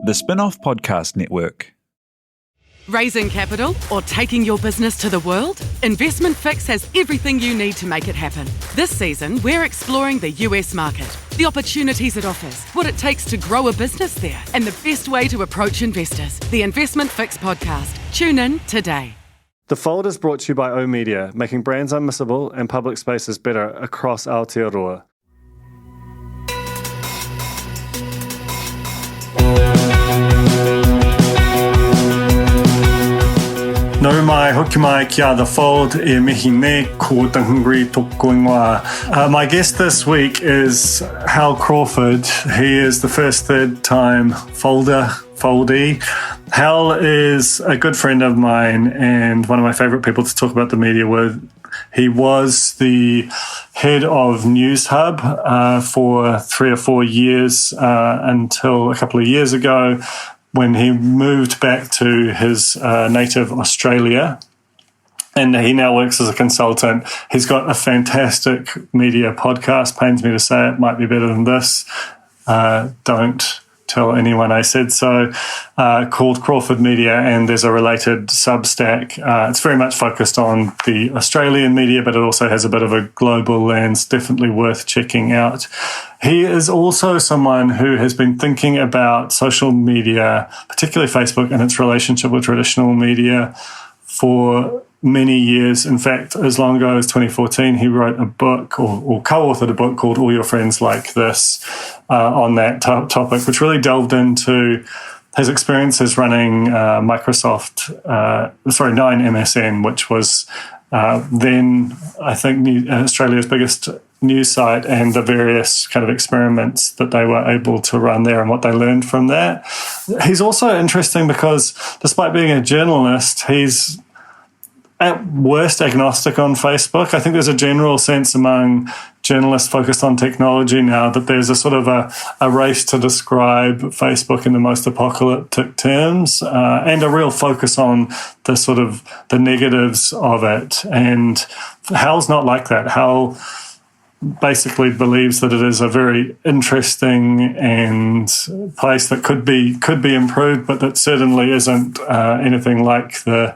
The Spin-Off Podcast Network. Raising capital or taking your business to the world? Investment Fix has everything you need to make it happen. This season, we're exploring the US market, the opportunities it offers, what it takes to grow a business there, and the best way to approach investors. The Investment Fix podcast. Tune in today. The Fold is brought to you by oOh!media, making brands unmissable and public spaces better across Aotearoa. Nau mai, hoki mai kia The Fold e mihi ne ko Tahungri tōku ingoa. My guest this week is Hal Crawford. He is the first third-time foldee. Hal is a good friend of mine and one of my favourite people to talk about the media with. He was the head of News Hub for 3 or 4 years until a couple of years ago, when he moved back to his native Australia, and he now works as a consultant. He's got a fantastic media podcast, pains me to say it, might be better than this. Don't tell anyone I said so, called Crawford Media, and there's a related Substack. It's very much focused on the Australian media, but it also has a bit of a global lens, definitely worth checking out. He is also someone who has been thinking about social media, particularly Facebook, and its relationship with traditional media for many years. In fact, as long ago as 2014, he wrote a book or co-authored a book called All Your Friends Like This on that topic, which really delved into his experiences running 9MSN, which was then, I think, Australia's biggest news site, and the various kind of experiments that they were able to run there and what they learned from that. He's also interesting because despite being a journalist, he's at worst agnostic on Facebook. I think there's a general sense among journalists focused on technology now that there's a sort of a race to describe Facebook in the most apocalyptic terms, and a real focus on the sort of the negatives of it. And Hal's not like that. Hal basically believes that it is a very interesting and place that could be improved, but that certainly isn't anything like the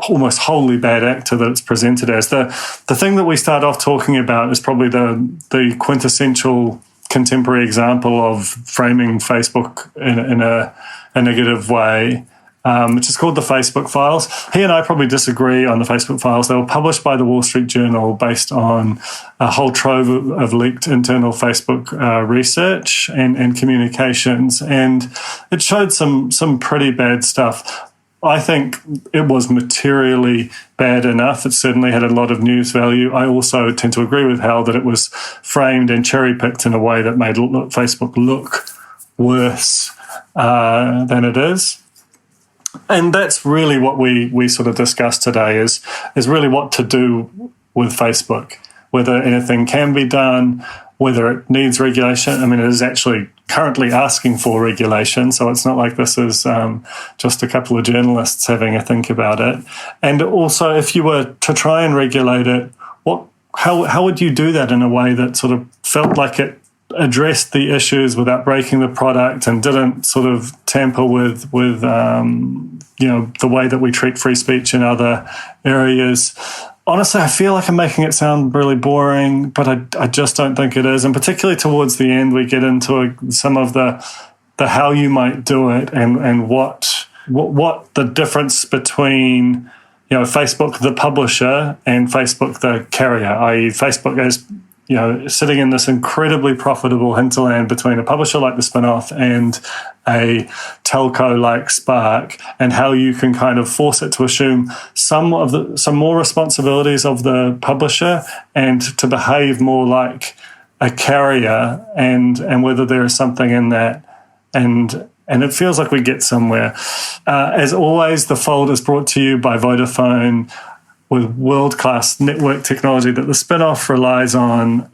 almost wholly bad actor that it's presented as. The thing that we start off talking about is probably the quintessential contemporary example of framing Facebook in a negative way, which is called the Facebook Files. He and I probably disagree on the Facebook Files. They were published by the Wall Street Journal based on a whole trove of leaked internal Facebook research and communications, and it showed some pretty bad stuff. I think it was materially bad enough. It certainly had a lot of news value. I also tend to agree with Hal that it was framed and cherry-picked in a way that made Facebook look worse than it is. And that's really what we sort of discussed today is really what to do with Facebook, whether anything can be done, whether it needs regulation. I mean, it is actually currently asking for regulation, so it's not like this is just a couple of journalists having a think about it. And also, if you were to try and regulate it, how would you do that in a way that sort of felt like it addressed the issues without breaking the product and didn't sort of tamper with the way that we treat free speech in other areas? Honestly, I feel like I'm making it sound really boring, but I just don't think it is. And particularly towards the end, we get into some of the how you might do it and what the difference between Facebook the publisher and Facebook the carrier, i.e. Facebook is sitting in this incredibly profitable hinterland between a publisher like the Spin-Off and a telco like Spark, and how you can kind of force it to assume some more responsibilities of the publisher and to behave more like a carrier, and whether there is something in that, and it feels like we get somewhere. As always, The Fold is brought to you by Vodafone, with world-class network technology that the Spin-Off relies on.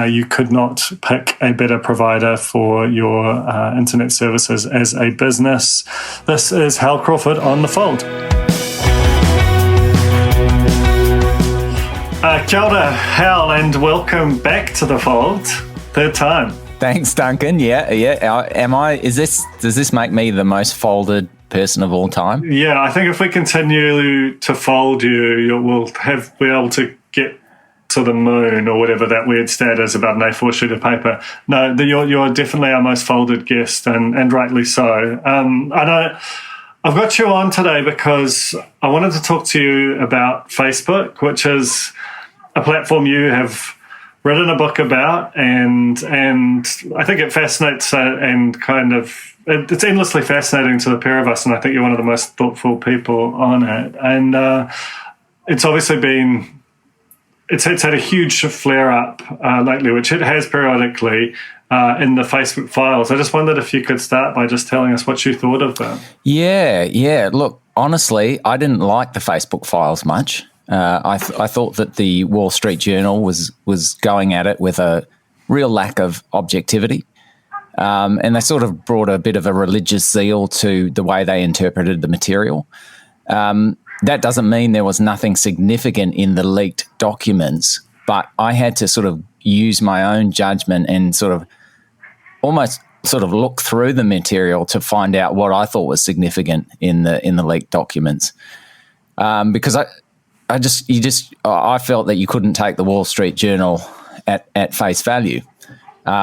You could not pick a better provider for your internet services as a business. This is Hal Crawford on The Fold. Kia ora, Hal, and welcome back to The Fold. Third time. Thanks, Duncan. Yeah. Does this make me the most folded person of all time? Yeah, I think if we continue to fold you, we'll be able to get to the moon or whatever that weird stat is about an A4 sheet of paper. No, you're definitely our most folded guest, and rightly so. I've got you on today because I wanted to talk to you about Facebook, which is a platform you have written a book about, and I think it fascinates and kind of it's endlessly fascinating to the pair of us, and I think you're one of the most thoughtful people on it. And it's obviously been it's had a huge flare up lately, which it has periodically in the Facebook files. I just wondered if you could start by just telling us what you thought of them. Yeah. Look, honestly, I didn't like the Facebook files much. I thought that the Wall Street Journal was going at it with a real lack of objectivity, and they sort of brought a bit of a religious zeal to the way they interpreted the material. That doesn't mean there was nothing significant in the leaked documents, but I had to sort of use my own judgment and sort of almost sort of look through the material to find out what I thought was significant in the leaked documents, because I felt that you couldn't take the Wall Street Journal at face value,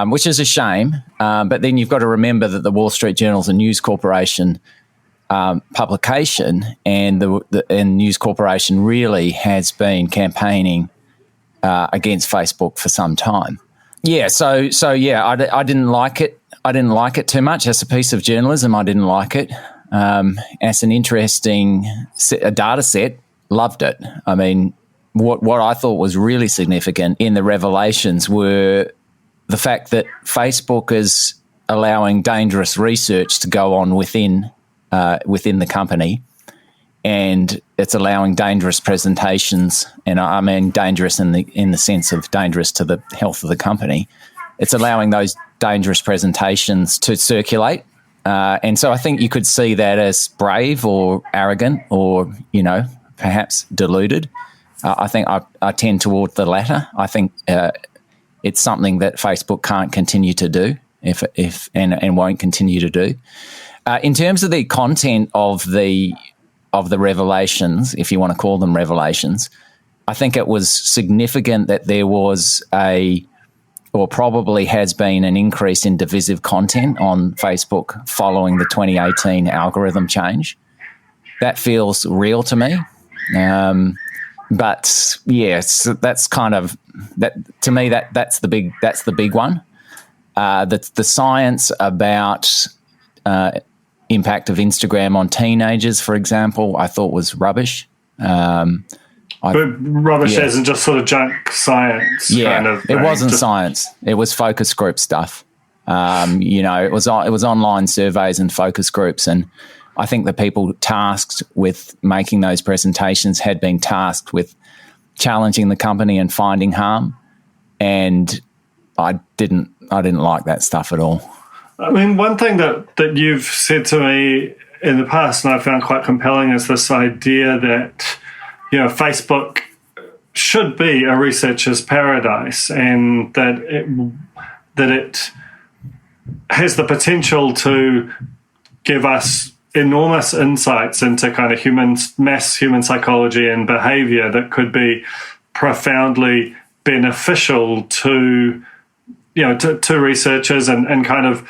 which is a shame. But then you've got to remember that the Wall Street Journal is a News Corporation publication, and the News Corporation really has been campaigning against Facebook for some time. Yeah, so I didn't like it. I didn't like it too much as a piece of journalism. I didn't like it as an interesting data set. Loved it. I mean, what I thought was really significant in the revelations were the fact that Facebook is allowing dangerous research to go on within the company, and it's allowing dangerous presentations, and I mean dangerous in the sense of dangerous to the health of the company. It's allowing those dangerous presentations to circulate, and so I think you could see that as brave or arrogant or, perhaps deluded. I think I tend toward the latter. I think it's something that Facebook can't continue to do and won't continue to do. In terms of the content of the revelations, if you want to call them revelations, I think it was significant that there was or probably has been an increase in divisive content on Facebook following the 2018 algorithm change. That feels real to me. But yes, that's kind of that to me. That's the big one. The science about impact of Instagram on teenagers, for example, I thought was rubbish. But rubbish isn't just sort of junk science. Yeah, kind of it wasn't science. It was focus group stuff. It was online surveys and focus groups, and I think the people tasked with making those presentations had been tasked with challenging the company and finding harm, and I didn't like that stuff at all. I mean, one thing that you've said to me in the past, and I found quite compelling, is this idea that Facebook should be a researcher's paradise, and that it has the potential to give us enormous insights into kind of mass human psychology and behavior that could be profoundly beneficial to researchers and kind of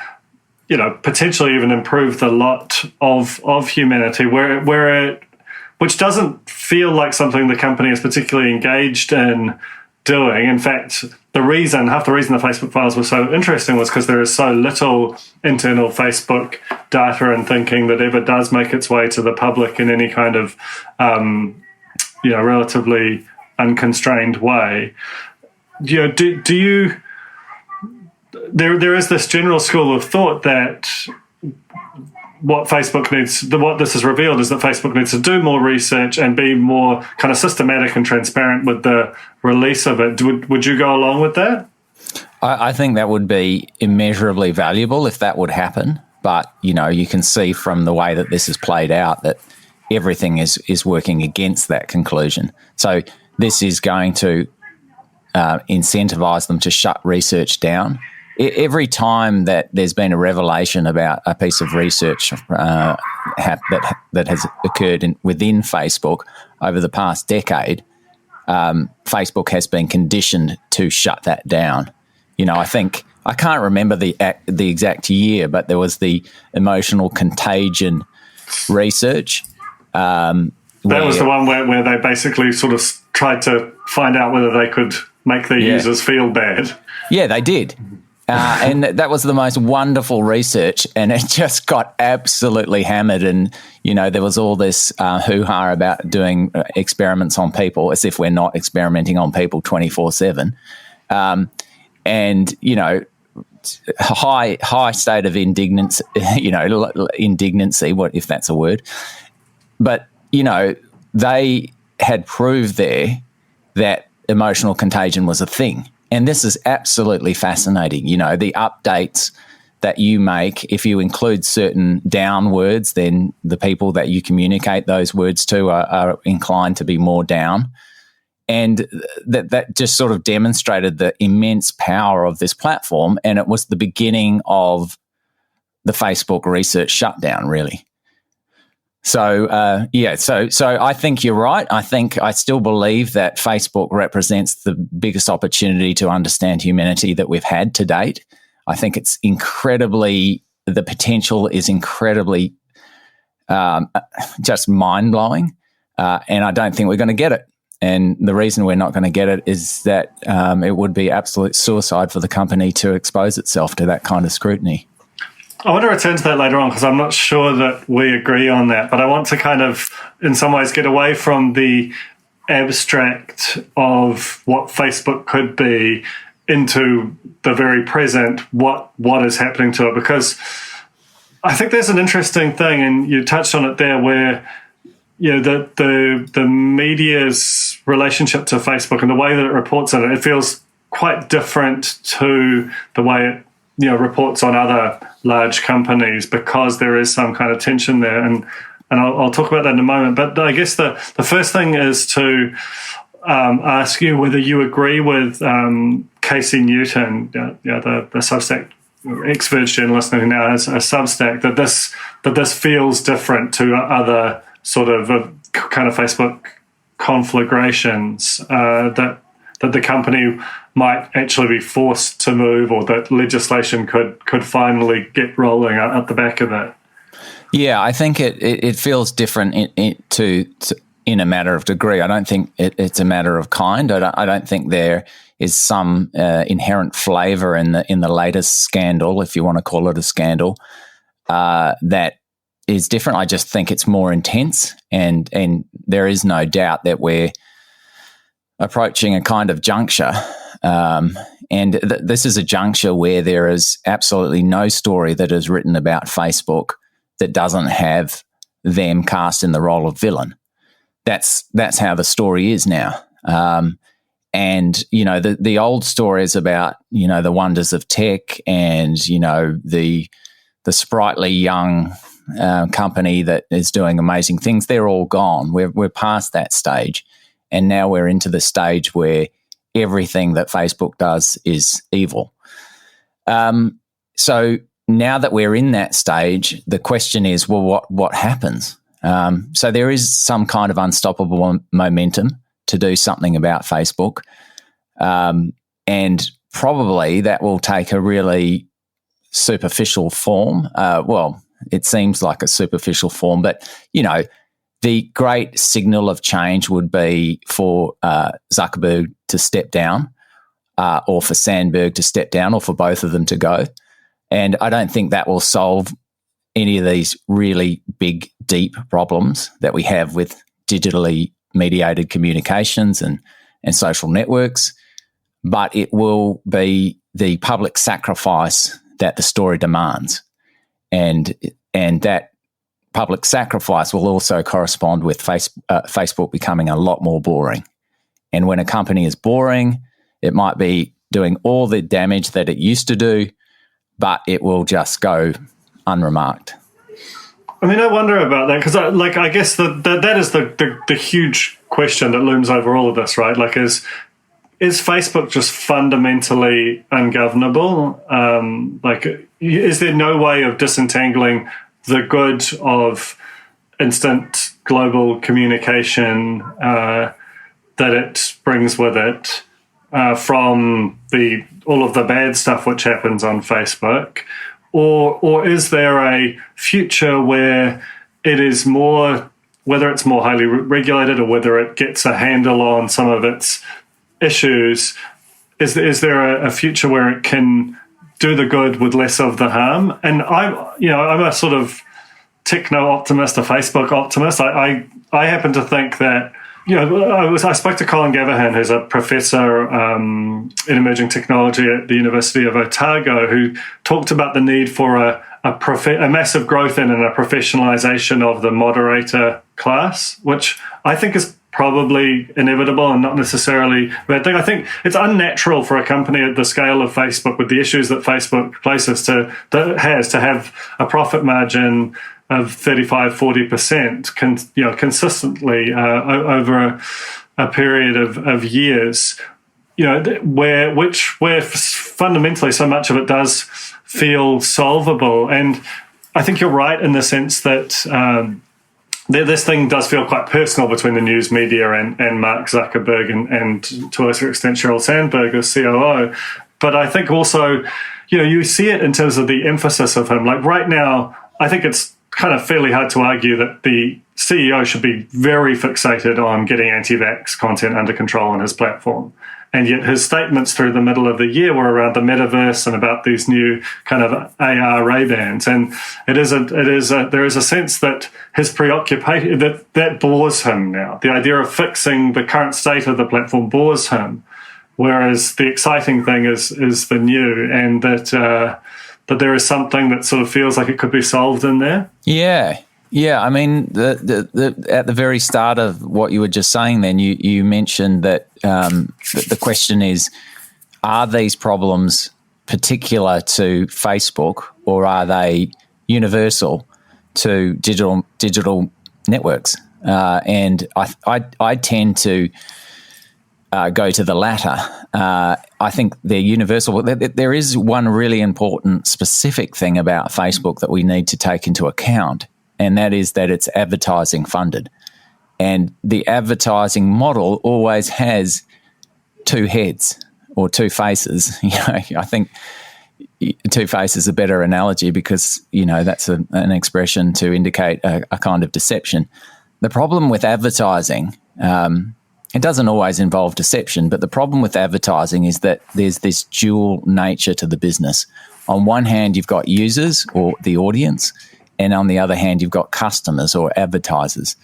potentially even improve the lot of humanity, which doesn't feel like something the company is particularly engaged in doing. In fact, half the reason the Facebook files were so interesting was because there is so little internal Facebook data and thinking that ever does make its way to the public in any kind of relatively unconstrained way. Do you? There is this general school of thought that what Facebook needs, what this has revealed, is that Facebook needs to do more research and be more kind of systematic and transparent with the release of it. Would you go along with that? I think that would be immeasurably valuable if that would happen. But, you can see from the way that this has played out that everything is working against that conclusion. So this is going to incentivize them to shut research down. every time that there's been a revelation about a piece of research that has occurred within Facebook over the past decade, Facebook has been conditioned to shut that down. I think, I can't remember the exact year, but there was the emotional contagion research. That was the one where they basically sort of tried to find out whether they could make their users feel bad. Yeah, they did. And that was the most wonderful research, and it just got absolutely hammered. And, there was all this hoo-ha about doing experiments on people, as if we're not experimenting on people 24/7. And, high state of indignancy, indignancy, what if that's a word. But, they had proved there that emotional contagion was a thing. And this is absolutely fascinating. The updates that you make, if you include certain down words, then the people that you communicate those words to are inclined to be more down. And that just sort of demonstrated the immense power of this platform. And it was the beginning of the Facebook research shutdown, really. So, so I think you're right. I still believe that Facebook represents the biggest opportunity to understand humanity that we've had to date. I think it's the potential is incredibly just mind-blowing, and I don't think we're going to get it. And the reason we're not going to get it is that it would be absolute suicide for the company to expose itself to that kind of scrutiny. I want to return to that later on because I'm not sure that we agree on that, but I want to kind of, in some ways, get away from the abstract of what Facebook could be into the very present, what is happening to it, because I think there's an interesting thing, and you touched on it there, where the media's relationship to Facebook and the way that it reports on it feels quite different to the way it reports on other large companies, because there is some kind of tension there, and I'll talk about that in a moment. But I guess the first thing is to ask you whether you agree with Casey Newton, the Substack ex-Verge journalist who now has a Substack, that this feels different to other sort of kind of Facebook conflagrations, that the company might actually be forced to move, or that legislation could finally get rolling at the back of it. Yeah, I think it feels different in a matter of degree. I don't think it's a matter of kind. I don't think there is some inherent flavour in the latest scandal, if you want to call it a scandal, that is different. I just think it's more intense, and there is no doubt that we're approaching a kind of juncture. This is a juncture where there is absolutely no story that is written about Facebook that doesn't have them cast in the role of villain. That's how the story is now. And the old stories about the wonders of tech and the sprightly young company that is doing amazing things, they're all gone. We're past that stage, and now we're into the stage where everything that Facebook does is evil. So now that we're in that stage, the question is, well, what happens? So there is some kind of unstoppable momentum to do something about Facebook, and probably that will take a really superficial form. Well, it seems like a superficial form, but the great signal of change would be for Zuckerberg to step down, or for Sandberg to step down, or for both of them to go. And I don't think that will solve any of these really big, deep problems that we have with digitally mediated communications and social networks. But it will be the public sacrifice that the story demands. And that public sacrifice will also correspond with Facebook becoming a lot more boring. And when a company is boring, it might be doing all the damage that it used to do, but it will just go unremarked. I mean, I wonder about that because, I guess that is the huge question that looms over all of this, right? Like, is is Facebook just fundamentally ungovernable? Is there no way of disentangling the good of instant global communication that it brings with it from all of the bad stuff which happens on Facebook? Or is there a future where it is more, whether it's more highly regulated or whether it gets a handle on some of its issues, is there a future where it can do the good with less of the harm? And I'm a sort of techno optimist, a Facebook optimist. I happen to think that, I spoke to Colin Gavahan, who's a professor in emerging technology at the University of Otago, who talked about the need for a massive growth in and a professionalization of the moderator class, which I think is probably inevitable and not necessarily a bad thing. I think it's unnatural for a company at the scale of Facebook, with the issues that Facebook places to have a profit margin of 35-40% consistently over a period of years, where fundamentally so much of it does feel solvable. And I think you're right in the sense that this thing does feel quite personal between the news media and Mark Zuckerberg and to a lesser extent Sheryl Sandberg as COO. But I think also, you see it in terms of the emphasis of him. Like right now, I think it's kind of fairly hard to argue that the CEO should be very fixated on getting anti-vax content under control on his platform. And yet his statements through the middle of the year were around the metaverse and about these new kind of AR Ray-Bans. And there is a sense that his preoccupation, that bores him now. The idea of fixing the current state of the platform bores him, whereas the exciting thing is the new, and that there is something that sort of feels like it could be solved in there. Yeah. I mean, at the very start of what you were just saying, then you mentioned that the question is: are these problems particular to Facebook, or are they universal to digital networks? And I tend to go to the latter. I think they're universal. There is one really important specific thing about Facebook that we need to take into account, and that is that it's advertising funded. And the advertising model always has two heads or two faces. I think two faces is a better analogy because, that's an expression to indicate a kind of deception. The problem with advertising, it doesn't always involve deception, but the problem with advertising is that there's this dual nature to the business. On one hand, you've got users or the audience, and on the other hand, you've got customers or advertisers.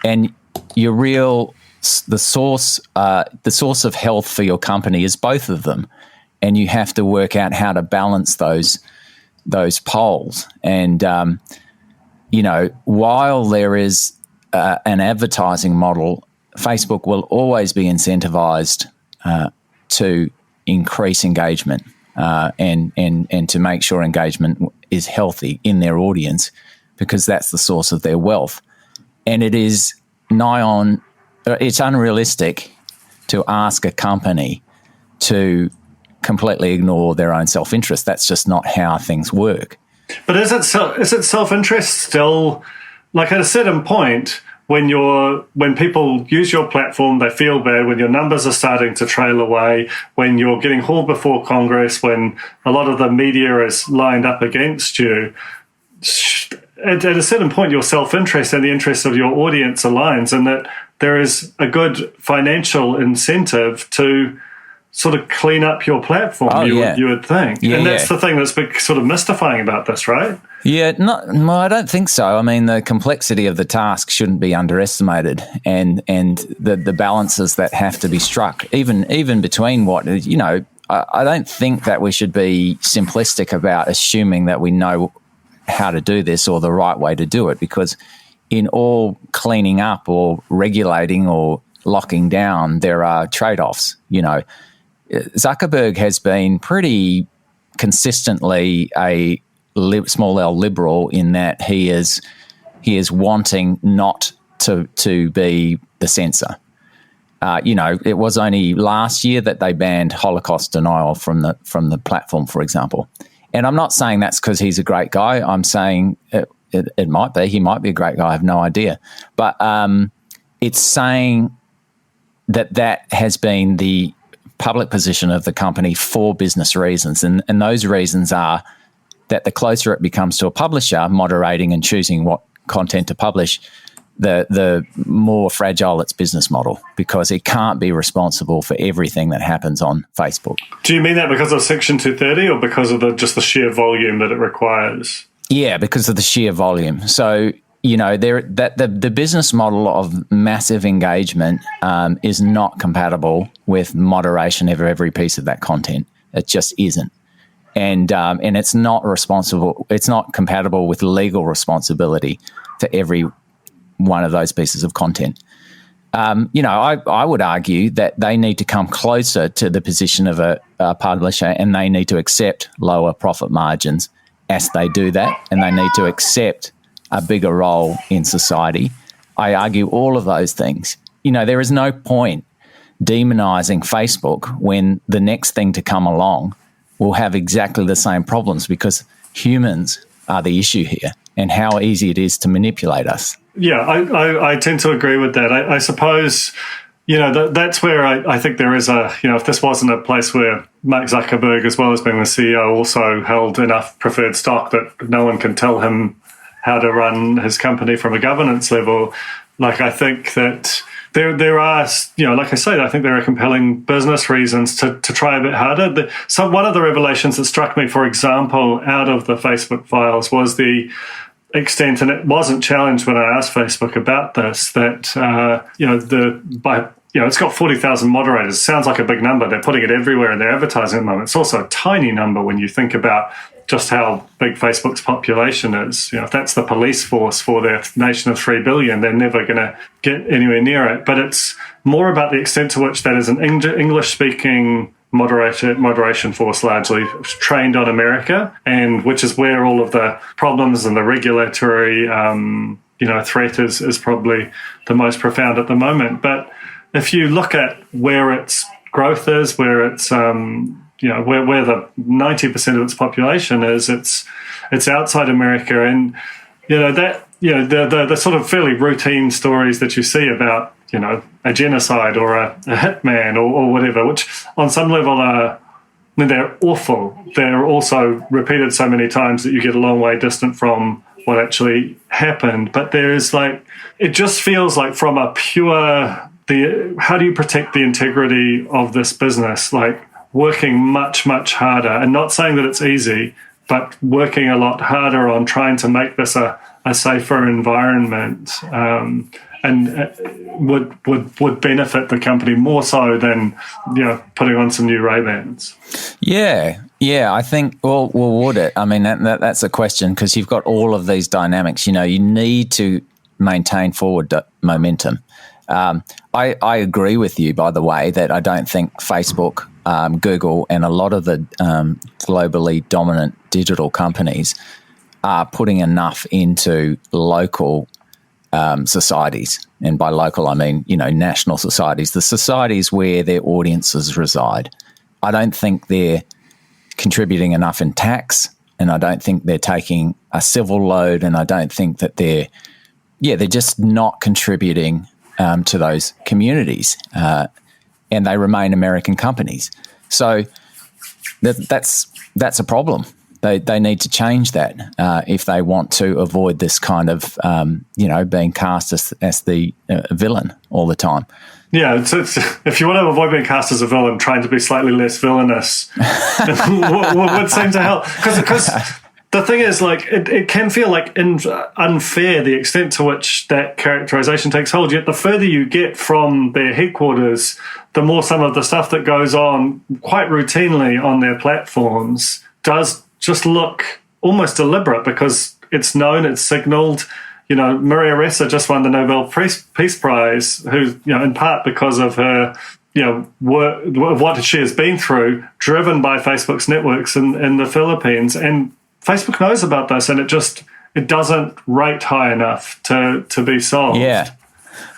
And the source of health for your company is both of them, and you have to work out how to balance those poles. And while there is an advertising model, Facebook will always be incentivized to increase engagement and to make sure engagement is healthy in their audience, because that's the source of their wealth. And it is it's unrealistic to ask a company to completely ignore their own self-interest. That's just not how things work. But is it self-interest still, like at a certain point, when people use your platform, they feel bad, when your numbers are starting to trail away, when you're getting hauled before Congress, when a lot of the media is lined up against you, at a certain point your self-interest and the interest of your audience aligns, and that there is a good financial incentive to sort of clean up your platform, you would think. And that's the thing that's been sort of mystifying about this, right? Yeah, I don't think so. I mean, the complexity of the task shouldn't be underestimated, and the balances that have to be struck, even between I don't think that we should be simplistic about assuming that we know how to do this or the right way to do it, because in all cleaning up or regulating or locking down, there are trade-offs. Zuckerberg has been pretty consistently a small L liberal in that he is wanting not to be the censor. It was only last year that they banned Holocaust denial from the platform, for example. And I'm not saying that's because he's a great guy. I'm saying it might be. He might be a great guy. I have no idea. But it's saying that has been the public position of the company for business reasons. And those reasons are that the closer it becomes to a publisher, moderating and choosing what content to publish, the more fragile its business model, because it can't be responsible for everything that happens on Facebook. Do you mean that because of Section 230 or because of just the sheer volume that it requires? Yeah, because of the sheer volume. So, the business model of massive engagement is not compatible with moderation of every piece of that content. It just isn't. And it's not responsible. It's not compatible with legal responsibility for every one of those pieces of content. I would argue that they need to come closer to the position of a publisher, and they need to accept lower profit margins as they do that, and they need to accept a bigger role in society. I argue all of those things. There is no point demonizing Facebook when the next thing to come along will have exactly the same problems, because humans are the issue here and how easy it is to manipulate us. Yeah, I tend to agree with that. I suppose, that's where I think there is if this wasn't a place where Mark Zuckerberg, as well as being the CEO, also held enough preferred stock that no one can tell him how to run his company from a governance level. Like, I think that there are, like I said, I think there are compelling business reasons to try a bit harder. So one of the revelations that struck me, for example, out of the Facebook files was the extent, and it wasn't challenged when I asked Facebook about this, that, it's got 40,000 moderators. It sounds like a big number. They're putting it everywhere in their advertising at the moment. It's also a tiny number when you think about just how big Facebook's population is. If that's the police force for their nation of 3 billion, they're never going to get anywhere near it. But it's more about the extent to which that is an English-speaking moderation force, largely trained on America, and which is where all of the problems and the regulatory threat is probably the most profound at the moment. But if you look at where its growth is, where it's where the 90% of its population is, it's outside America, and the sort of fairly routine stories that you see about a genocide or a hitman or whatever, which on some level they're awful. They're also repeated so many times that you get a long way distant from what actually happened. But there is it just feels like from a pure, how do you protect the integrity of this business? Working much, much harder, and not saying that it's easy, but working a lot harder on trying to make this a safer environment, and would benefit the company more so than putting on some new Ray-Bans. Yeah, I think. Well, would it? I mean, that's a question, because you've got all of these dynamics. You need to maintain forward momentum. I agree with you, by the way, that I don't think Facebook, Google, and a lot of the globally dominant digital companies are putting enough into local societies. And by local, I mean, national societies, the societies where their audiences reside. I don't think they're contributing enough in tax, and I don't think they're taking a civil load, and I don't think that they're just not contributing to those communities, and they remain American companies. So that's a problem. They need to change that if they want to avoid this kind of being cast as the villain all the time. Yeah, it's, if you want to avoid being cast as a villain, trying to be slightly less villainous would seem to help. Because the thing is, it can feel unfair, the extent to which that characterization takes hold. Yet the further you get from their headquarters, the more some of the stuff that goes on quite routinely on their platforms does just look almost deliberate, because it's known, it's signaled. Maria Ressa just won the Nobel Peace Prize, who, in part because of her, what she has been through, driven by Facebook's networks in the Philippines. And Facebook knows about this, and it doesn't rate high enough to be solved. Yeah.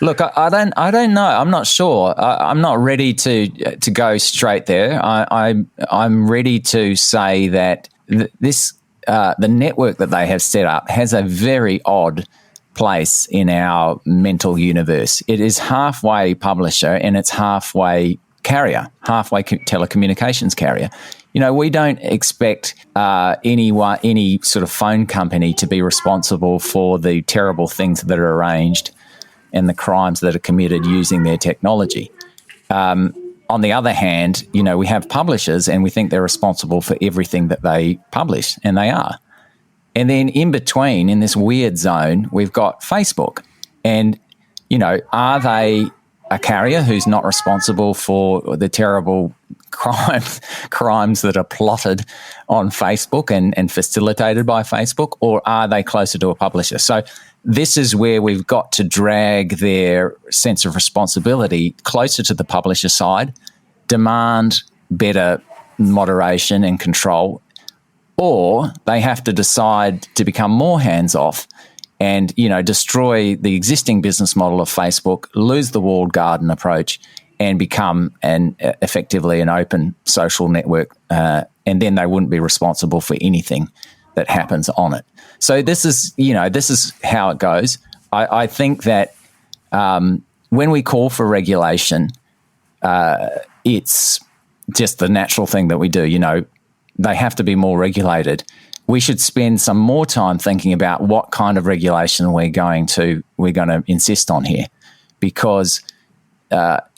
Look, I don't know. I'm not sure. I'm not ready to go straight there. I'm ready to say that the network that they have set up has a very odd place in our mental universe. It is halfway publisher and it's halfway carrier, halfway telecommunications carrier. You know, we don't expect any sort of phone company to be responsible for the terrible things that are arranged and the crimes that are committed using their technology. On the other hand, you know, we have publishers and we think they're responsible for everything that they publish, and they are. And then in between, in this weird zone, we've got Facebook. And, you know, are they a carrier who's not responsible for the terrible crimes that are plotted on Facebook and facilitated by Facebook, or are they closer to a publisher? So this is where we've got to drag their sense of responsibility closer to the publisher side, demand better moderation and control, or they have to decide to become more hands-off and, you know, destroy the existing business model of Facebook, lose the walled garden approach, and become effectively an open social network, and then they wouldn't be responsible for anything that happens on it. So this is how it goes. I think that when we call for regulation, it's just the natural thing that we do. You know, they have to be more regulated. We should spend some more time thinking about what kind of regulation we're going to insist on here, because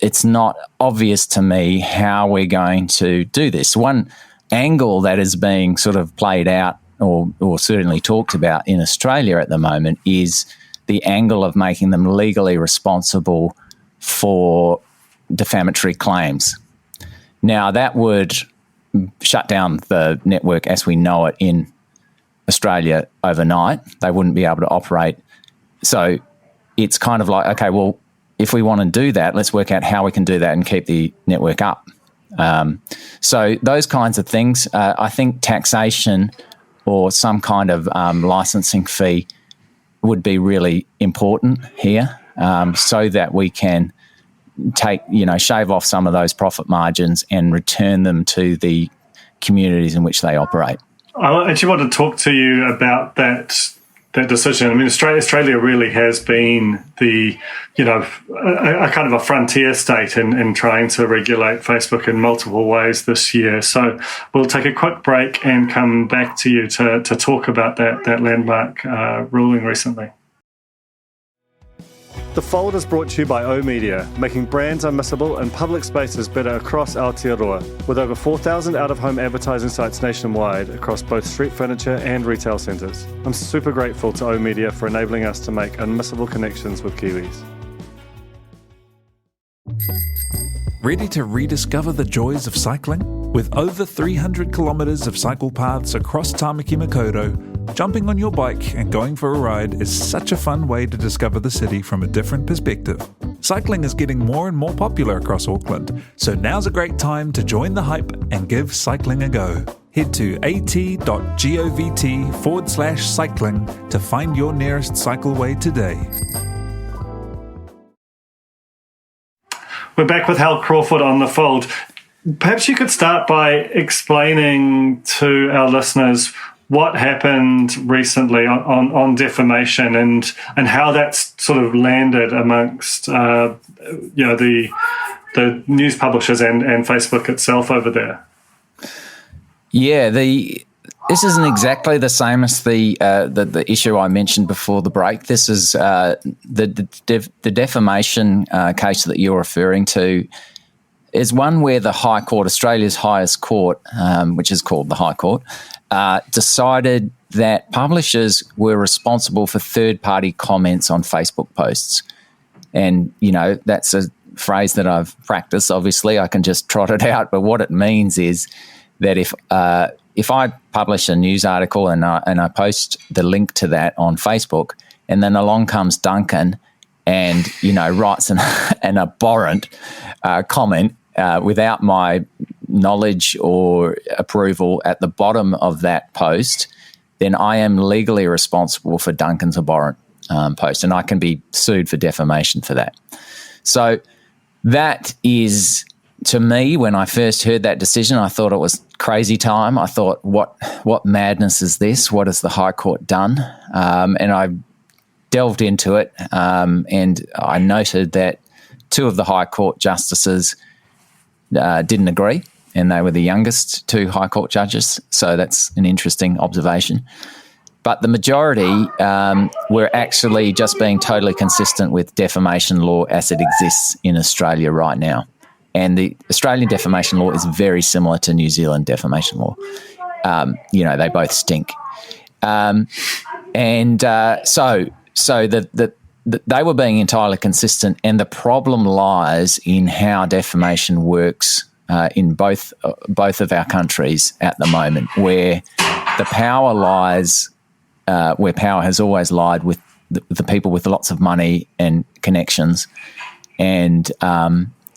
it's not obvious to me how we're going to do this. One angle that is being sort of played out or certainly talked about in Australia at the moment is the angle of making them legally responsible for defamatory claims. Now, that would shut down the network as we know it in Australia overnight. They wouldn't be able to operate. So it's kind of like, okay, well, if we want to do that, let's work out how we can do that and keep the network up. So those kinds of things, I think taxation or some kind of licensing fee would be really important here, so that we can shave off some of those profit margins and return them to the communities in which they operate. I actually want to talk to you about that decision. I mean, Australia really has been a kind of a frontier state in trying to regulate Facebook in multiple ways this year. So we'll take a quick break and come back to you to talk about that landmark ruling recently. The Fold is brought to you by oOh!media, making brands unmissable and public spaces better across Aotearoa, with over 4,000 out-of-home advertising sites nationwide across both street furniture and retail centres. I'm super grateful to oOh!media for enabling us to make unmissable connections with Kiwis. Ready to rediscover the joys of cycling? With over 300 kilometres of cycle paths across Tāmaki Makaurau, jumping on your bike and going for a ride is such a fun way to discover the city from a different perspective. Cycling is getting more and more popular across Auckland, so now's a great time to join the hype and give cycling a go. Head to at.govt/cycling to find your nearest cycleway today. We're back with Hal Crawford on The Fold. Perhaps you could start by explaining to our listeners what happened recently on defamation and how that's sort of landed amongst the news publishers and Facebook itself over there. Yeah, this isn't exactly the same as the issue I mentioned before the break. This is the defamation case that you're referring to is one where the High Court, Australia's highest court, which is called the High Court, decided that publishers were responsible for third-party comments on Facebook posts. And, you know, that's a phrase that I've practiced. Obviously, I can just trot it out. But what it means is that if I publish a news article and I post the link to that on Facebook, and then along comes Duncan and, you know, writes an abhorrent comment without my knowledge or approval at the bottom of that post, then I am legally responsible for Duncan's abhorrent post, and I can be sued for defamation for that. So that is, to me, when I first heard that decision, I thought it was crazy time. I thought, what madness is this? What has the High Court done? And I delved into it, and I noted that two of the High Court justices didn't agree, and they were the youngest two High Court judges. So that's an interesting observation. But the majority were actually just being totally consistent with defamation law as it exists in Australia right now. And the Australian defamation law is very similar to New Zealand defamation law. They both stink. So they were being entirely consistent, and the problem lies in how defamation works in both of our countries at the moment, where the power lies, where power has always lied with the people with lots of money and connections, and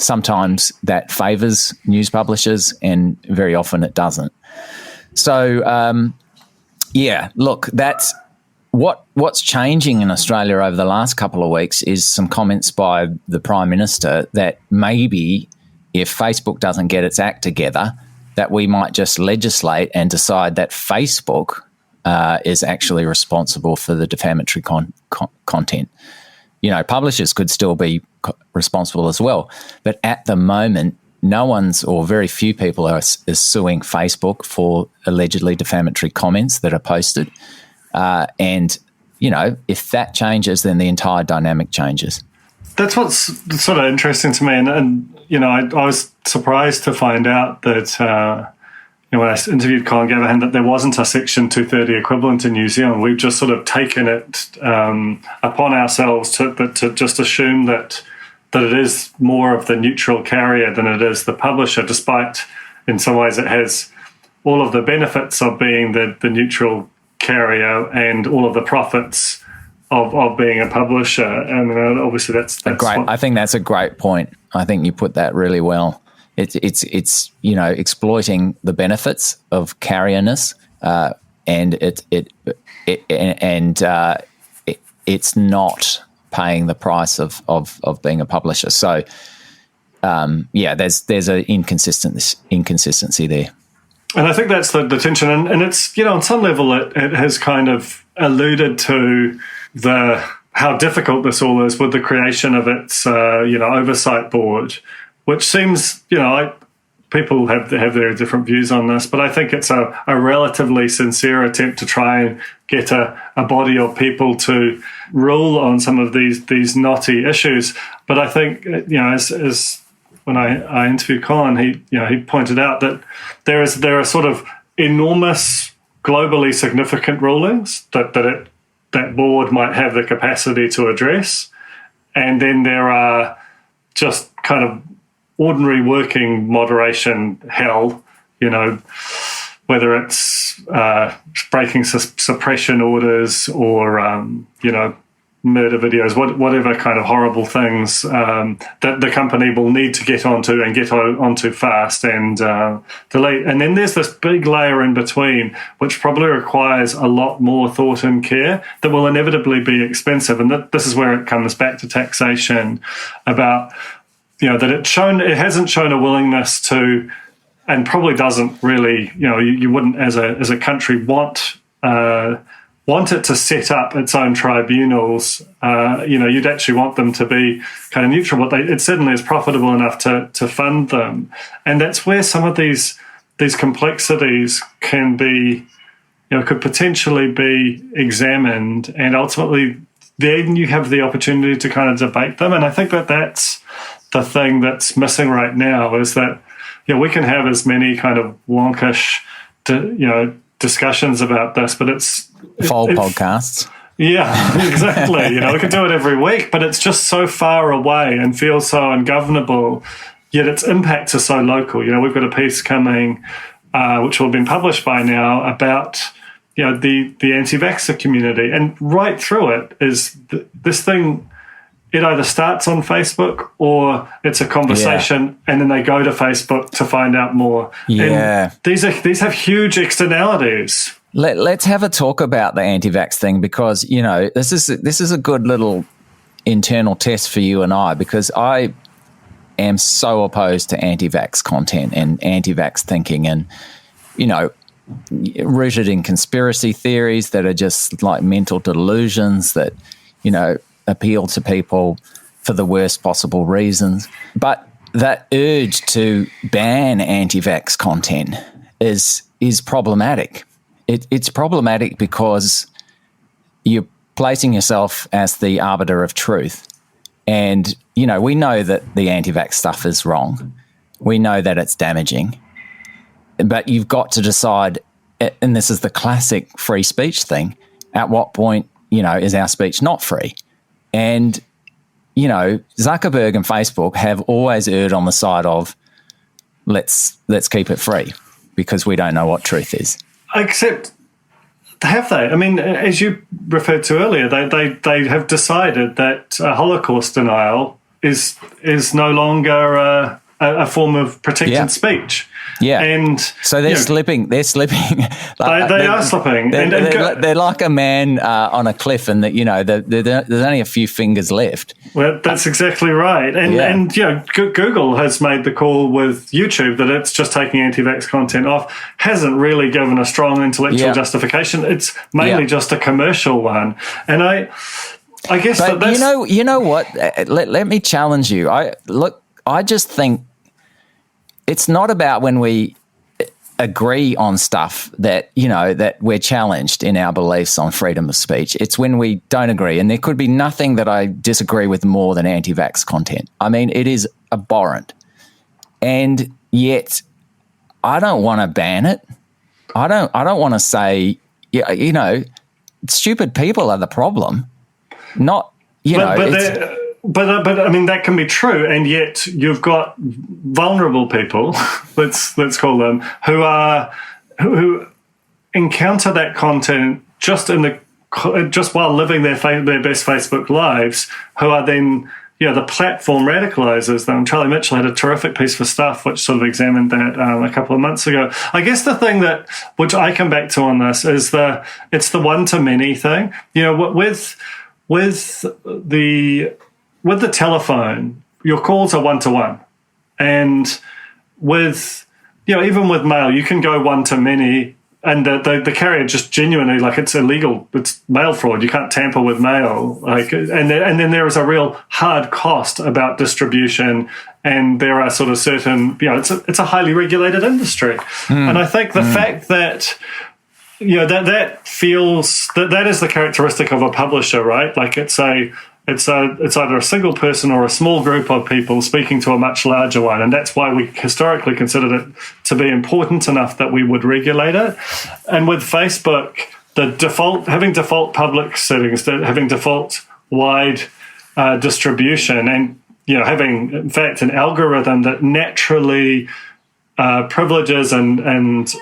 sometimes that favours news publishers, and very often it doesn't. So, look, that's what's changing in Australia over the last couple of weeks is some comments by the Prime Minister that maybe if Facebook doesn't get its act together, that we might just legislate and decide that Facebook is actually responsible for the defamatory content. Publishers could still be responsible as well. But at the moment, no one's, or very few people is suing Facebook for allegedly defamatory comments that are posted. If that changes, then the entire dynamic changes. That's what's sort of interesting to me. And I was surprised to find out that, when I interviewed Colin Gavahan, that there wasn't a Section 230 equivalent in New Zealand. We've just sort of taken it upon ourselves to just assume that it is more of the neutral carrier than it is the publisher, despite in some ways it has all of the benefits of being the neutral carrier and all of the profits of being a publisher. And obviously that's great. I think that's a great point. I think you put that really well. It's exploiting the benefits of carrierness, and it's not paying the price of being a publisher. So there's an inconsistency there. And I think that's the tension, and it's on some level it has kind of alluded to how difficult this all is with the creation of its oversight board, which seems people have their different views on this, but I think it's a relatively sincere attempt to try and get a body of people to rule on some of these knotty issues. But I think as when I interviewed Colin, he pointed out that there are sort of enormous, globally significant rulings that board might have the capacity to address, and then there are just kind of ordinary working moderation hell, whether it's breaking suppression orders or murder videos, whatever kind of horrible things that the company will need to get onto fast and delete. And then there's this big layer in between, which probably requires a lot more thought and care that will inevitably be expensive. And this is where it comes back to taxation, about that it hasn't shown a willingness to, and probably doesn't really. You wouldn't as a country want it to set up its own tribunals. You'd actually want them to be kind of neutral, but it certainly is profitable enough to fund them. And that's where some of these complexities can be, could potentially be examined, and ultimately then you have the opportunity to kind of debate them. And I think that's the thing that's missing right now, is that we can have as many kind of wonkish, discussions about this, but it's podcasts. Yeah, exactly. We can do it every week, but it's just so far away and feels so ungovernable. Yet its impacts are so local. We've got a piece coming, which will have been published by now, about the anti-vaxxer community, and right through it is this thing. It either starts on Facebook or it's a conversation, and then they go to Facebook to find out more. Yeah, and these have huge externalities. Let's have a talk about the anti-vax thing, because, you know, this is a good little internal test for you and I, because I am so opposed to anti-vax content and anti-vax thinking, and, you know, rooted in conspiracy theories that are just like mental delusions that, you know, appeal to people for the worst possible reasons. But that urge to ban anti-vax content is problematic. It's problematic because you're placing yourself as the arbiter of truth. And, you know, we know that the anti-vax stuff is wrong. We know that it's damaging. But you've got to decide, and this is the classic free speech thing, at what point, you know, is our speech not free? And, you know, Zuckerberg and Facebook have always erred on the side of let's keep it free because we don't know what truth is. Except, have they? I mean, as you referred to earlier, they have decided that Holocaust denial is no longer a form of protected speech. Yeah, and so they're slipping. They're slipping. They are slipping. They're like a man on a cliff, and that, you know, there's only a few fingers left. Well, that's exactly right. And you know, Google has made the call with YouTube that it's just taking anti-vax content off. Hasn't really given a strong intellectual justification. It's mainly just a commercial one. And I guess but that's, you know what? Let me challenge you. I just think it's not about when we agree on stuff that, you know, that we're challenged in our beliefs on freedom of speech. It's when we don't agree. And there could be nothing that I disagree with more than anti-vax content. I mean, it is abhorrent. And yet I don't want to ban it. I don't want to say, you know, stupid people are the problem. Not, But I mean, that can be true, and yet you've got vulnerable people, let's call them, who encounter that content just while living their best Facebook lives, who are then, you know, the platform radicalizes them. Charlie Mitchell had a terrific piece for Stuff which sort of examined that a couple of months ago. I guess the thing which I come back to on this is it's the one-to-many thing. You know, with the telephone, your calls are one-to-one. And with, you know, even with mail, you can go one-to-many, and the carrier just genuinely, like, it's illegal. It's mail fraud. You can't tamper with mail. Like, and then there is a real hard cost about distribution, and there are sort of certain, you know, it's a highly regulated industry. And I think the fact that, you know, that feels that is the characteristic of a publisher, right? Like, it's either a single person or a small group of people speaking to a much larger one, and that's why we historically considered it to be important enough that we would regulate it. And with Facebook, having default public settings, having default wide distribution, and, you know, having, in fact, an algorithm that naturally privileges and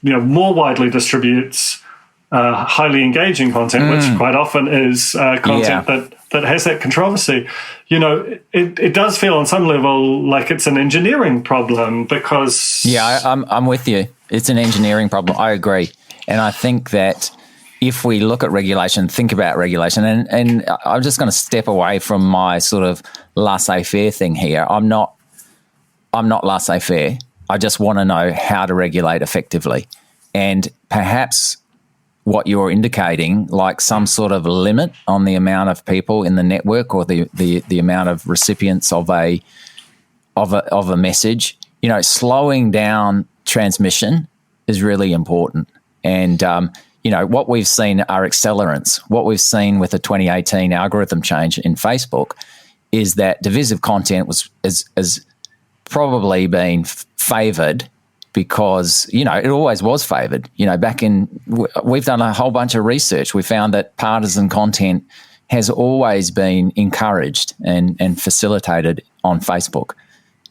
you know, more widely distributes highly engaging content, which quite often is content that has that controversy. You know, it does feel on some level like it's an engineering problem, because... Yeah, I'm with you. It's an engineering problem. I agree. And I think that if we look at regulation, think about regulation, and I'm just going to step away from my sort of laissez-faire thing here. I'm not laissez-faire. I just want to know how to regulate effectively. And perhaps what you're indicating, like some sort of limit on the amount of people in the network, or the amount of recipients of a message, you know, slowing down transmission is really important. And you know, what we've seen are accelerants. What we've seen with the 2018 algorithm change in Facebook is that divisive content is probably been favoured, because, you know, it always was favoured. You know, we've done a whole bunch of research. We found that partisan content has always been encouraged and facilitated on Facebook.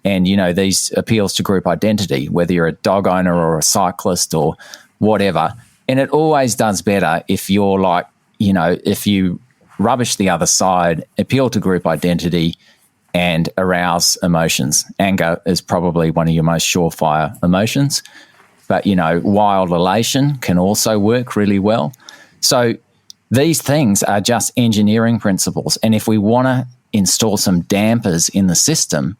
And, you know, these appeals to group identity, whether you're a dog owner or a cyclist or whatever, and it always does better if you're like, you know, if you rubbish the other side, appeal to group identity, and arouse emotions. Anger is probably one of your most surefire emotions. but, wild elation can also work really well. So these things are just engineering principles. And if we want to install some dampers in the system,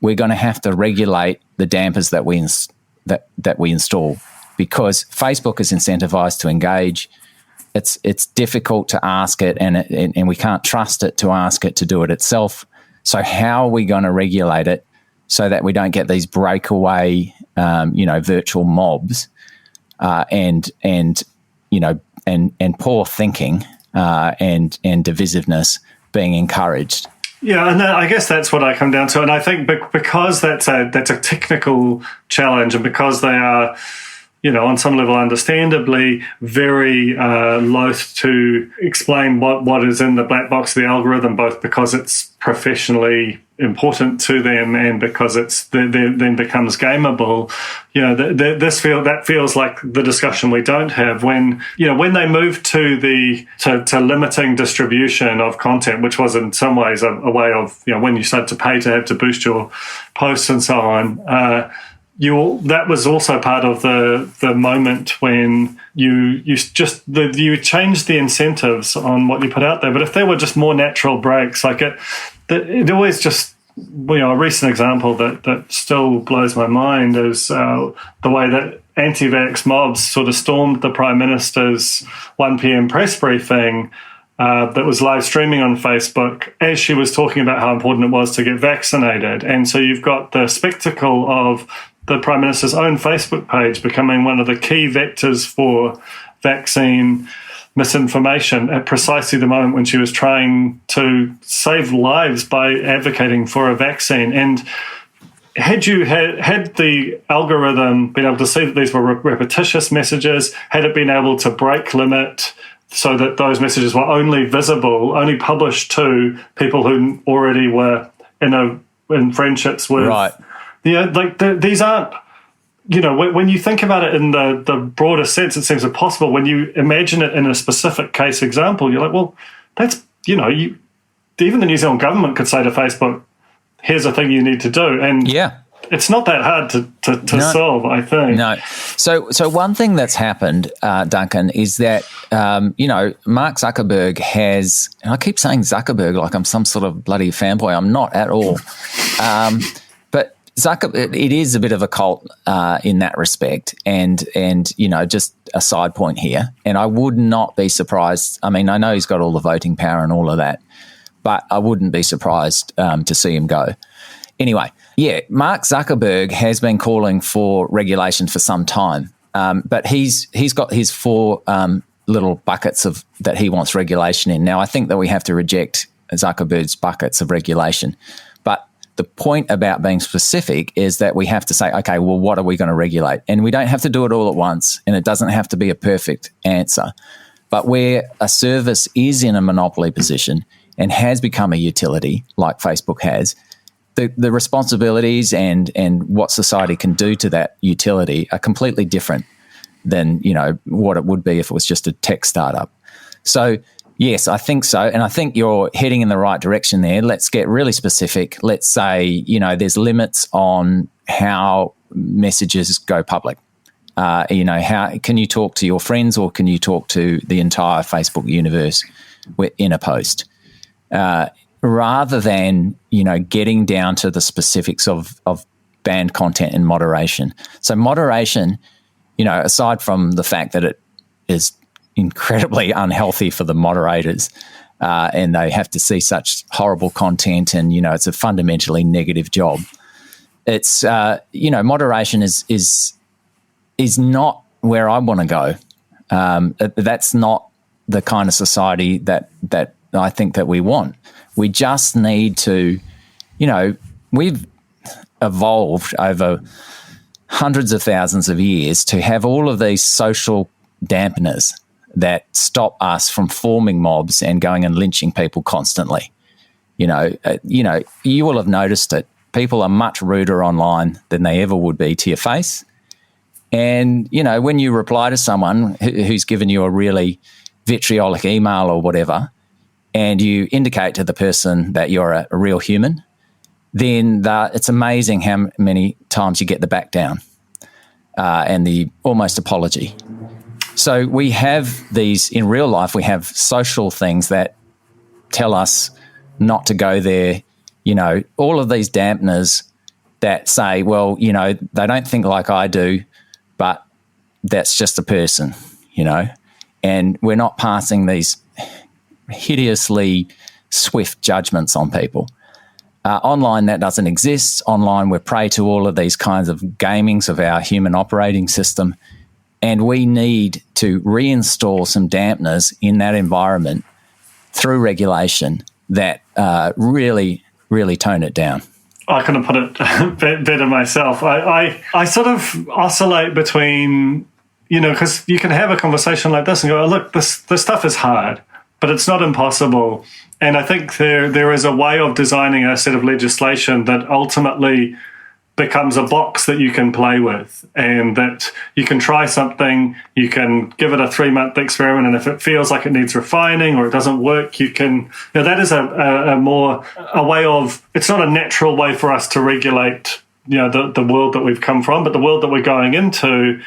we're going to have to regulate the dampers that we install, because Facebook is incentivized to engage. It's difficult to ask it, and we can't trust it to ask it to do it itself. So how are we going to regulate it so that we don't get these breakaway, virtual mobs, and poor thinking and divisiveness being encouraged? Yeah, and I guess that's what I come down to. And I think because that's a technical challenge, and because they are, on some level, understandably, very loath to explain what is in the black box of the algorithm, both because it's professionally important to them and because it's then becomes gameable. That feels like the discussion we don't have when they moved to limiting distribution of content, which was in some ways a way of when you start to pay to have to boost your posts and so on. That was also part of the moment when you changed the incentives on what you put out there. But if there were just more natural breaks, like it always just, a recent example that still blows my mind is the way that anti-vax mobs sort of stormed the Prime Minister's 1 p.m. press briefing that was live streaming on Facebook as she was talking about how important it was to get vaccinated. And so you've got the spectacle of the Prime Minister's own Facebook page becoming one of the key vectors for vaccine misinformation at precisely the moment when she was trying to save lives by advocating for a vaccine. And had the algorithm been able to see that these were repetitious messages, had it been able to break limit so that those messages were only published to people who already were in friendships with... Right. These aren't, when you think about it in the broader sense, it seems impossible. When you imagine it in a specific case example, you're like, well, that's, even the New Zealand government could say to Facebook, here's a thing you need to do. And it's not that hard to solve, I think. No. So one thing that's happened, Duncan, is that, Mark Zuckerberg has, and I keep saying Zuckerberg like I'm some sort of bloody fanboy. I'm not at all. But it is a bit of a cult in that respect, and just a side point here. And I would not be surprised. I mean, I know he's got all the voting power and all of that, but I wouldn't be surprised to see him go. Anyway, Mark Zuckerberg has been calling for regulation for some time, but he's got his 4 little buckets that he wants regulation in. Now, I think that we have to reject Zuckerberg's buckets of regulation, but the point about being specific is that we have to say, okay, well, what are we going to regulate? And we don't have to do it all at once, and it doesn't have to be a perfect answer. But where a service is in a monopoly position and has become a utility, like Facebook has, the responsibilities and what society can do to that utility are completely different than, what it would be if it was just a tech startup. So, yes, I think so. And I think you're heading in the right direction there. Let's get really specific. Let's say, there's limits on how messages go public. How can you talk to your friends, or can you talk to the entire Facebook universe in a post? Rather than, getting down to the specifics of banned content and moderation. So moderation, aside from the fact that it is incredibly unhealthy for the moderators, and they have to see such horrible content, and it's a fundamentally negative job. It's moderation is not where I want to go. That's not the kind of society that I think that we want. We just need to, we've evolved over hundreds of thousands of years to have all of these social dampeners that stop us from forming mobs and going and lynching people constantly. You will have noticed it. People are much ruder online than they ever would be to your face. And, when you reply to someone who's given you a really vitriolic email or whatever, and you indicate to the person that you're a real human, then it's amazing how many times you get the back down. and the almost apology. So we have these, in real life, we have social things that tell us not to go there, all of these dampeners that say, well, they don't think like I do, but that's just a person, and we're not passing these hideously swift judgments on people. Online, that doesn't exist. Online, we're prey to all of these kinds of gamings of our human operating system, and we need to reinstall some dampeners in that environment through regulation that really, really tone it down. I couldn't put it better myself. I sort of oscillate between, because you can have a conversation like this and go, oh, look, this stuff is hard, but it's not impossible. And I think there is a way of designing a set of legislation that ultimately becomes a box that you can play with, and that you can try something, you can give it a 3-month experiment, and if it feels like it needs refining or it doesn't work, you can, that is a way of, it's not a natural way for us to regulate, the world that we've come from, but the world that we're going into,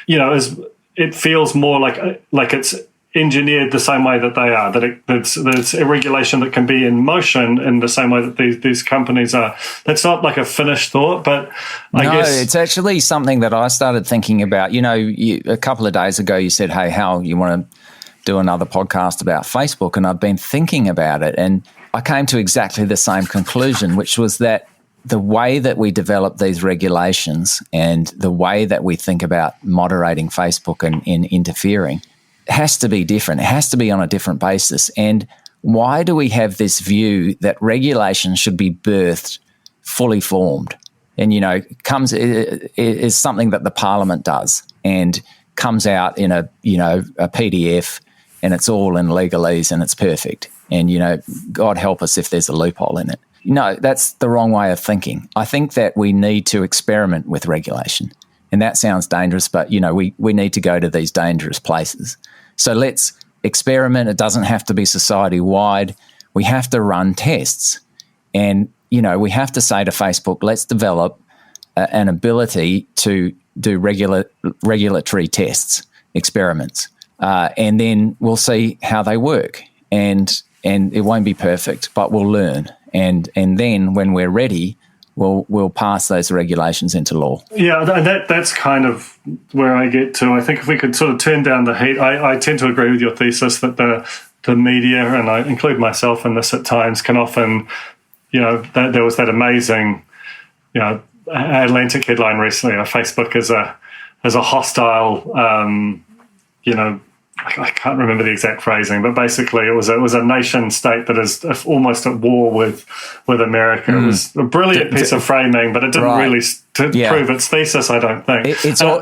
it feels more like it's engineered the same way that they are, that it's a regulation that can be in motion in the same way that these companies are. That's not like a finished thought, but I guess... No, it's actually something that I started thinking about. A couple of days ago you said, hey, Hal, you want to do another podcast about Facebook? And I've been thinking about it, and I came to exactly the same conclusion, which was that the way that we develop these regulations and the way that we think about moderating Facebook and interfering has to be different. It has to be on a different basis. And why do we have this view that regulation should be birthed fully formed? And, is something that the Parliament does and comes out in a PDF, and it's all in legalese and it's perfect. And, God help us if there's a loophole in it. No, that's the wrong way of thinking. I think that we need to experiment with regulation. And that sounds dangerous, but, we need to go to these dangerous places. So let's experiment. It doesn't have to be society-wide. We have to run tests. And, we have to say to Facebook, let's develop an ability to do regulatory tests, experiments, and then we'll see how they work. And it won't be perfect, but we'll learn. And then when we're ready, we'll pass those regulations into law. Yeah, that's kind of where I get to. I think if we could sort of turn down the heat, I tend to agree with your thesis that the media, and I include myself in this at times, can often, there was that amazing, Atlantic headline recently, Facebook as a hostile, I can't remember the exact phrasing, but basically it was a nation state that is almost at war with America. It was a brilliant piece of framing, but it didn't really prove its thesis, I don't think.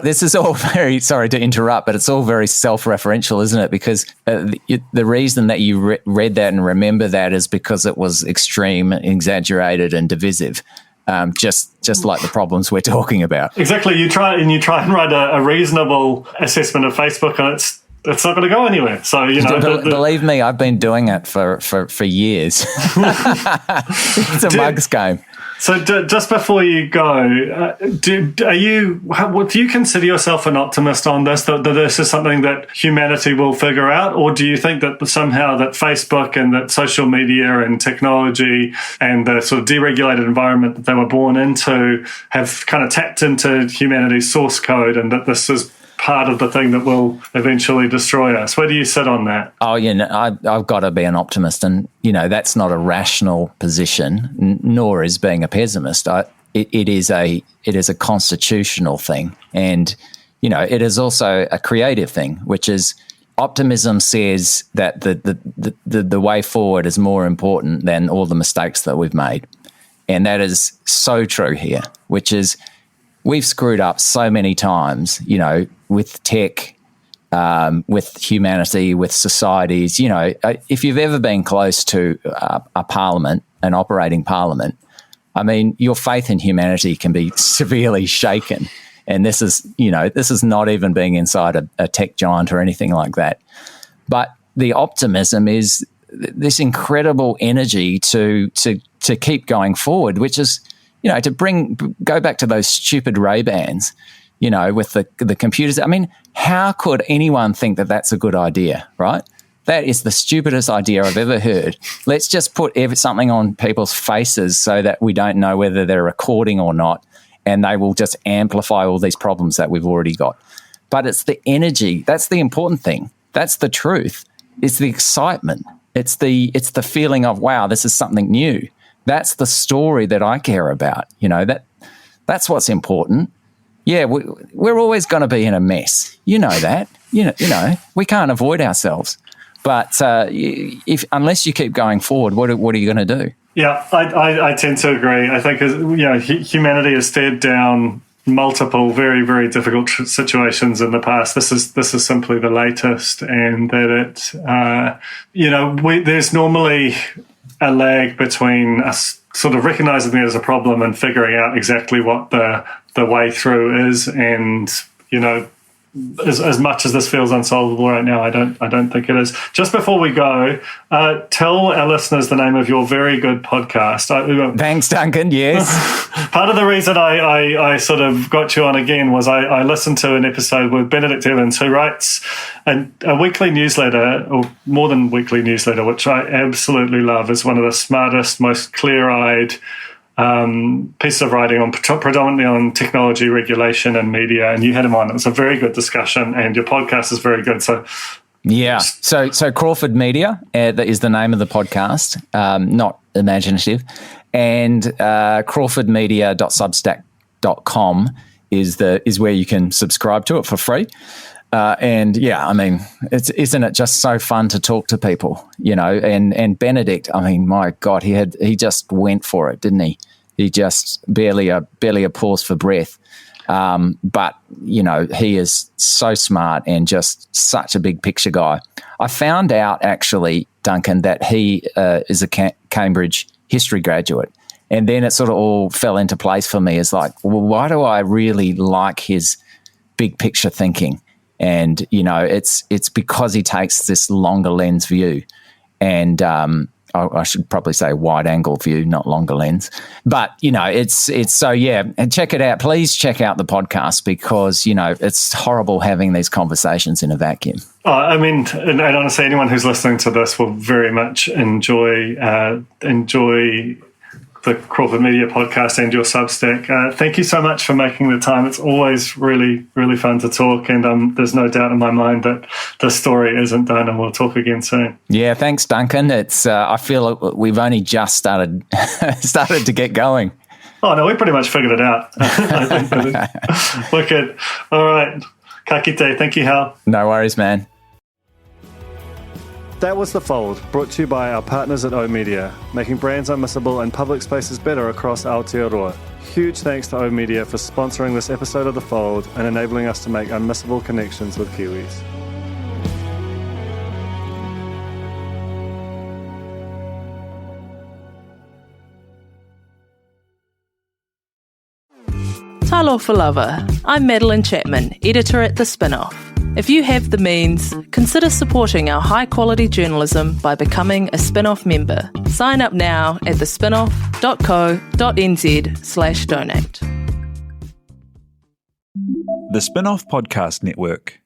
This is all very, sorry to interrupt, but it's all very self-referential, isn't it? Because the reason that you read that and remember that is because it was extreme, exaggerated, and divisive. Just like the problems we're talking about. Exactly. You try and write a reasonable assessment of Facebook, and it's not going to go anywhere. So, believe me, I've been doing it for years. It's a mug's game. So just before you go, do you consider yourself an optimist on this, that this is something that humanity will figure out? Or do you think that somehow that Facebook and that social media and technology and the sort of deregulated environment that they were born into have kind of tapped into humanity's source code, and that this is part of the thing that will eventually destroy us? Where do you sit on that? Oh, I've got to be an optimist, and that's not a rational position, nor is being a pessimist. It is a constitutional thing, and it is also a creative thing, which is optimism says that the way forward is more important than all the mistakes that we've made, and that is so true here. Which is, we've screwed up so many times, with tech, with humanity, with societies. If you've ever been close to a parliament, an operating parliament, I mean, your faith in humanity can be severely shaken. And this is not even being inside a tech giant or anything like that. But the optimism is this incredible energy to keep going forward, which is, to go back to those stupid Ray-Bans. with the computers. I mean, how could anyone think that that's a good idea, right? That is the stupidest idea I've ever heard. Let's just put something on people's faces so that we don't know whether they're recording or not, and they will just amplify all these problems that we've already got. But it's the energy. That's the important thing. That's the truth. It's the excitement. It's the feeling of, wow, this is something new. That's the story that I care about. That's what's important. Yeah, we're always going to be in a mess. You know that. You know, we can't avoid ourselves. But unless you keep going forward, what are you going to do? Yeah, I tend to agree. I think humanity has stared down multiple very, very difficult situations in the past. This is simply the latest, and that there's normally a lag between us sort of recognizing it as a problem and figuring out exactly what the way through is, and as much as this feels unsolvable right now, I don't think it is. Just before we go, tell our listeners the name of your very good podcast. Thanks, Duncan. Yes. Part of the reason I sort of got you on again was I listened to an episode with Benedict Evans, who writes a weekly newsletter, or more than weekly newsletter, which I absolutely love. It's one of the smartest, most clear-eyed piece of writing predominantly on technology, regulation, and media, and you had him on. It was a very good discussion, and your podcast is very good. So, yeah. So Crawford Media is the name of the podcast, not imaginative, and crawfordmedia.substack.com is where you can subscribe to it for free. And yeah, I mean, isn't it just so fun to talk to people, and Benedict, I mean, my God, he just went for it, didn't he? He just barely a pause for breath. But he is so smart and just such a big picture guy. I found out actually, Duncan, that he is a Cambridge history graduate. And then it sort of all fell into place for me. It's like, well, why do I really like his big picture thinking? And, it's because he takes this longer lens view, and I should probably say wide angle view, not longer lens. But, it's so, yeah, and check it out. Please check out the podcast, because, it's horrible having these conversations in a vacuum. I mean, and honestly, anyone who's listening to this will very much enjoy the Crawford Media podcast and your Substack. Thank you so much for making the time. It's always really, really fun to talk, and there's no doubt in my mind that the story isn't done, and we'll talk again soon. Yeah, thanks, Duncan. It's I feel like we've only just started to get going. Oh, no, we pretty much figured it out. I think. Wicked. All right. Ka kite. Thank you, Hal. No worries, man. That was The Fold, brought to you by our partners at oOh!media, making brands unmissable and public spaces better across Aotearoa. Huge thanks to oOh!media for sponsoring this episode of The Fold and enabling us to make unmissable connections with Kiwis. Talofa Lover. I'm Madeline Chapman, editor at The Spin-Off. If you have the means, consider supporting our high-quality journalism by becoming a Spin-Off member. Sign up now at thespinoff.co.nz/donate. The Spin-Off Podcast Network.